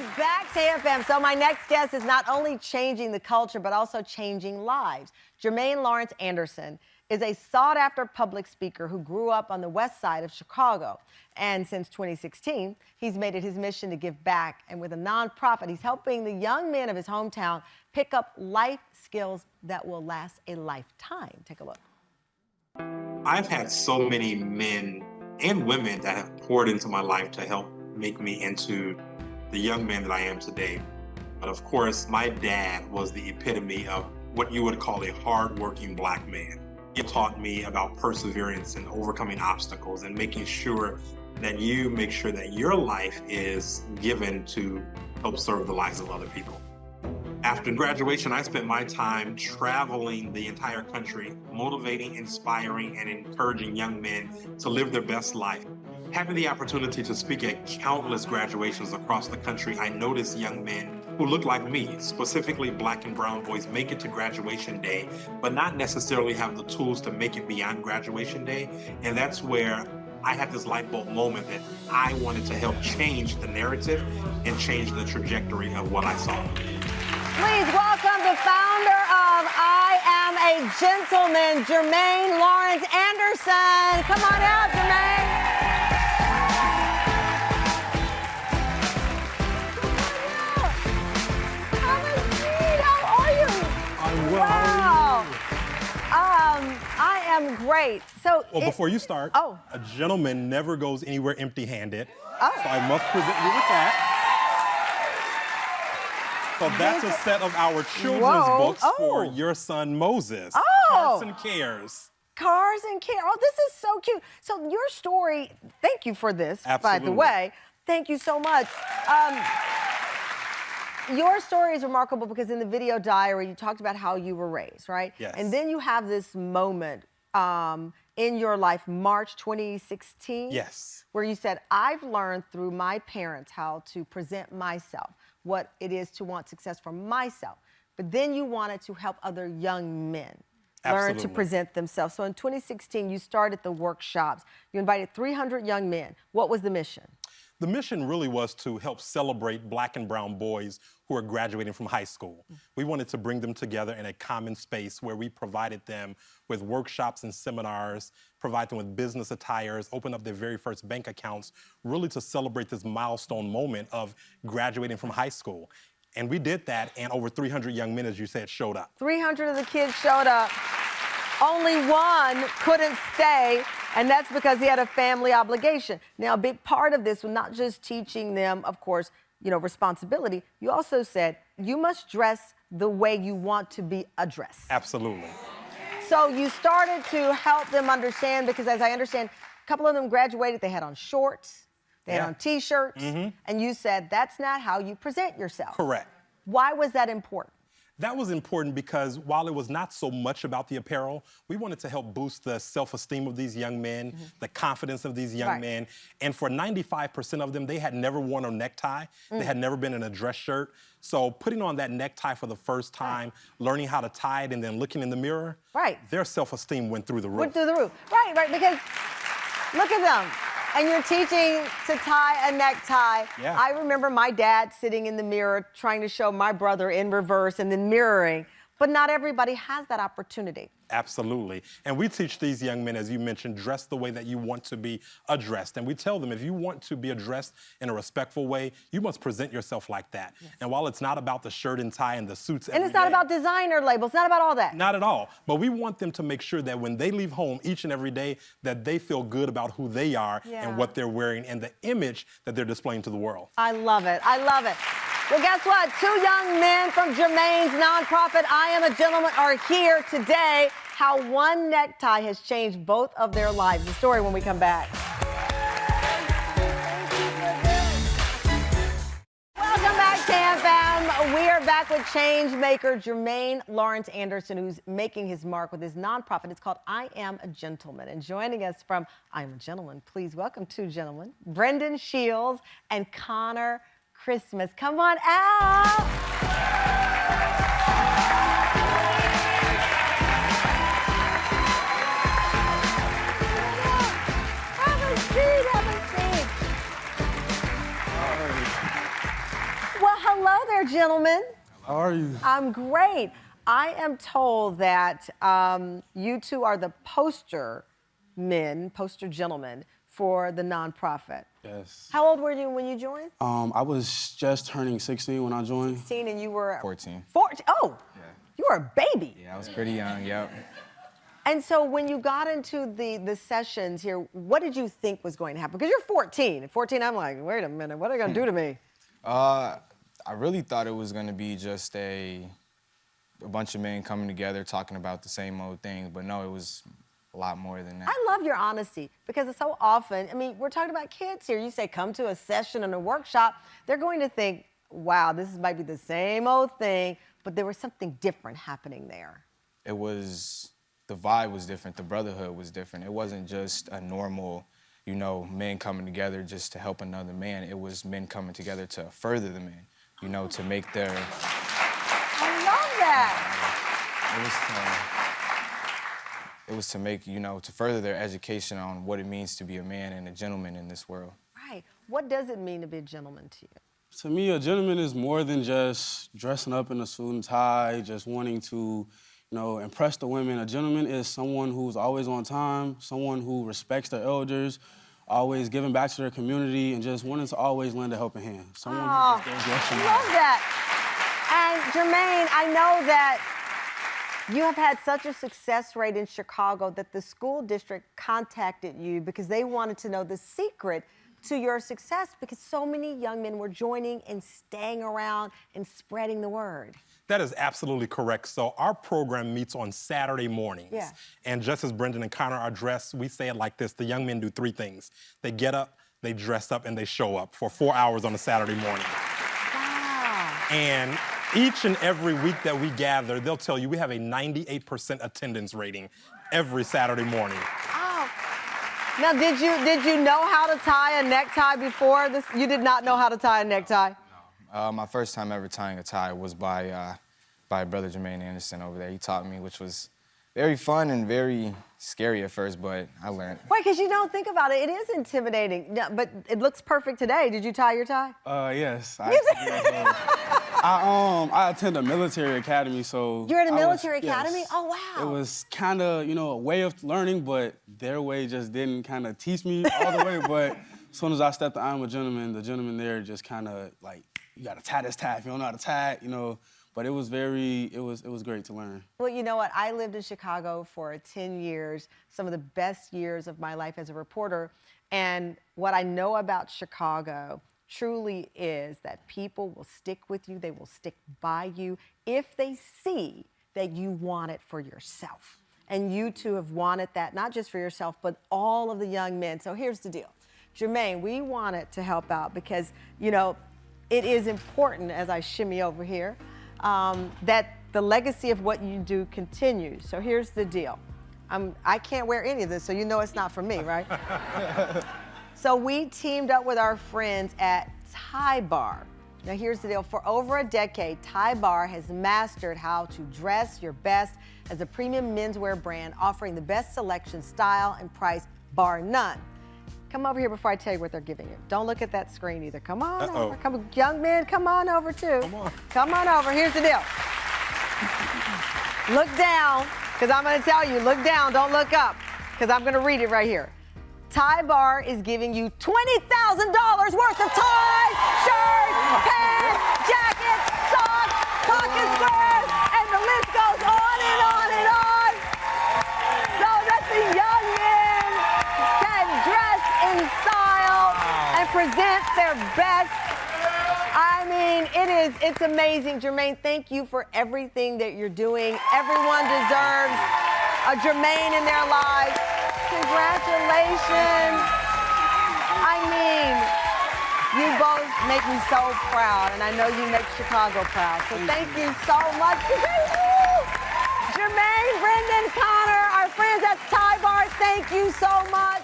Welcome back to AFM. So my next guest is not only changing the culture, but also changing lives. Jermaine Lawrence Anderson is a sought-after public speaker who grew up on the west side of Chicago. And since 2016, he's made it his mission to give back. And with a nonprofit, he's helping the young men of his hometown pick up life skills that will last a lifetime. Take a look. I've had so many men and women that have poured into my life to help make me into the young man that I am today. But of course, my dad was the epitome of what you would call a hardworking Black man. He taught me about perseverance and overcoming obstacles and making sure that you make sure that your life is given to help serve the lives of other people. After graduation, I spent my time traveling the entire country, motivating, inspiring, and encouraging young men to live their best life. Having the opportunity to speak at countless graduations across the country, I noticed young men who look like me, specifically Black and brown boys, make it to graduation day, but not necessarily have the tools to make it beyond graduation day. And that's where I had this light bulb moment that I wanted to help change the narrative and change the trajectory of what I saw. Please welcome the founder of I Am a Gentleman, Jermaine Lawrence Anderson. Come on out, Jermaine. How are you? I'm well. Wow. I am great. So, Well, before you start, a gentleman never goes anywhere empty-handed. Oh. So I must present you with that. So that's a set of our children's books for your son, Moses. Hearts and Cares. Cars and Care. Oh, this is so cute. So your story, thank you for this, by the way. Thank you so much. Your story is remarkable because in the video diary, you talked about how you were raised, right? Yes. And then you have this moment in your life, March 2016. Yes. Where you said, I've learned through my parents how to present myself, what it is to want success for myself. But then you wanted to help other young men learn to present themselves. So in 2016, you started the workshops. You invited 300 young men. What was the mission? The mission really was to help celebrate Black and brown boys who are graduating from high school. We wanted to bring them together in a common space where we provided them with workshops and seminars, provide them with business attires, open up their very first bank accounts, really to celebrate this milestone moment of graduating from high school. And we did that, and over 300 young men, as you said, showed up. 300 of the kids showed up. Only one couldn't stay, and that's because he had a family obligation. Now, a big part of this was not just teaching them, of course, responsibility. You also said you must dress the way you want to be addressed. Absolutely. So you started to help them understand, because as I understand, a couple of them graduated, they had on shorts, they had on T-shirts, and you said that's not how you present yourself. Correct. Why was that important? That was important because while it was not so much about the apparel, we wanted to help boost the self-esteem of these young men, the confidence of these young men. And for 95% of them, they had never worn a necktie. They had never been in a dress shirt. So putting on that necktie for the first time, learning how to tie it, and then looking in the mirror, their self-esteem went through the roof. Went through the roof. Right, because look at them. And you're teaching to tie a necktie. Yeah. I remember my dad sitting in the mirror trying to show my brother in reverse and then mirroring. But not everybody has that opportunity. Absolutely. And we teach these young men, as you mentioned, dress the way that you want to be addressed. And we tell them, if you want to be addressed in a respectful way, you must present yourself like that. Yes. And while it's not about the shirt and tie and the suits and it's not about designer labels, it's not about all that. Not at all. But we want them to make sure that when they leave home each and every day, that they feel good about who they are and what they're wearing and the image that they're displaying to the world. I love it. I love it. Well, guess what? 2 young men from Jermaine's nonprofit, I Am a Gentleman, are here today. How one necktie has changed both of their lives. The story when we come back. Welcome back to AFM. We are back with change maker Jermaine Lawrence Anderson, who's making his mark with his nonprofit. It's called I Am a Gentleman. And joining us from I Am a Gentleman, please welcome 2 gentlemen, Brendyn Shields and Konnor Christmas. Come on out. Have a seat. there, gentlemen. How are you? I'm great. I am told that you two are the poster gentlemen for the nonprofit. Yes. How old were you when you joined? I was just turning 16 when I joined. 16, and you were 14. 14. Oh, Yeah. you were a baby. Yeah, I was pretty young, yep. And so when you got into the sessions here, what did you think was going to happen? Because you're 14. At 14, I'm like, wait a minute, what are they going to do to me? I really thought it was gonna be just a bunch of men coming together talking about the same old things, but no, it was a lot more than that. I love your honesty because it's so often, I mean, we're talking about kids here. You say come to a session and a workshop, they're going to think, wow, this might be the same old thing, but there was something different happening there. It was, the vibe was different, the brotherhood was different. It wasn't just a normal, you know, men coming together just to help another man. It was men coming together to further the men, you know, to make their... I love that. It was to make, you know, to further their education on what it means to be a man and a gentleman in this world. Right. What does it mean to be a gentleman to you? To me, a gentleman is more than just dressing up in a suit and tie, just wanting to, you know, impress the women. A gentleman is someone who's always on time, someone who respects their elders, always giving back to their community, and just wanting to always lend a helping hand. Someone who just goes the extra I mile. love that. And Jermaine, I know that you have had such a success rate in Chicago that the school district contacted you because they wanted to know the secret to your success because so many young men were joining and staying around and spreading the word. That is absolutely correct. So our program meets on Saturday mornings. Yeah. And just as Brendyn and Konnor are dressed, we say it like this: the young men do three things. They get up, they dress up, and they show up for 4 hours on a Saturday morning. Wow. And each and every week that we gather, they'll tell you we have a 98% attendance rating every Saturday morning. Oh. Now, did you know how to tie a necktie before this? You did not know how to tie a necktie? My first time ever tying a tie was by brother Jermaine Anderson over there. He taught me, which was very fun and very scary at first, but I learned. Wait, because you don't think about it. It is intimidating, no, but it looks perfect today. Did you tie your tie? Yes. I attend a military academy, so... You're at a military academy? Yes. Oh, wow. It was kind of, you know, a way of learning, but their way just didn't kind of teach me all the way, but as soon as I stepped the I'm a gentleman, the gentleman there just kind of like, you got to tie this tie if you don't know how to tie it, you know. But it was great to learn. Well, you know what? I lived in Chicago for 10 years, some of the best years of my life as a reporter. And what I know about Chicago truly is that people will stick with you, they will stick by you if they see that you want it for yourself. And you two have wanted that, not just for yourself, but all of the young men. So here's the deal. Jermaine, we wanted to help out because, you know, it is important, as I shimmy over here, that the legacy of what you do continues. So here's the deal. I can't wear any of this, so you know it's not for me, right? So we teamed up with our friends at Tie Bar. Now here's the deal. For over a decade, Tie Bar has mastered how to dress your best as a premium menswear brand offering the best selection, style, and price, bar none. Come over here before I tell you what they're giving you. Don't look at that screen either. Come on over. Come, young men, come on over too. Come on. Come on over. Here's the deal. Look down, because I'm going to tell you, look down, don't look up, because I'm going to read it right here. Tie Bar is giving you $20,000 worth of ties, shirts, pants, jackets, socks, pocket squares, and the list goes on and on and on. So that the young men can dress in style and present their best. I mean, it's amazing. Jermaine, thank you for everything that you're doing. Everyone deserves a Jermaine in their lives. Congratulations. I mean, you both make me so proud, and I know you make Chicago proud. So thank you so much. Jermaine, Brendyn, Konnor, our friends at Tie Bar, thank you so much.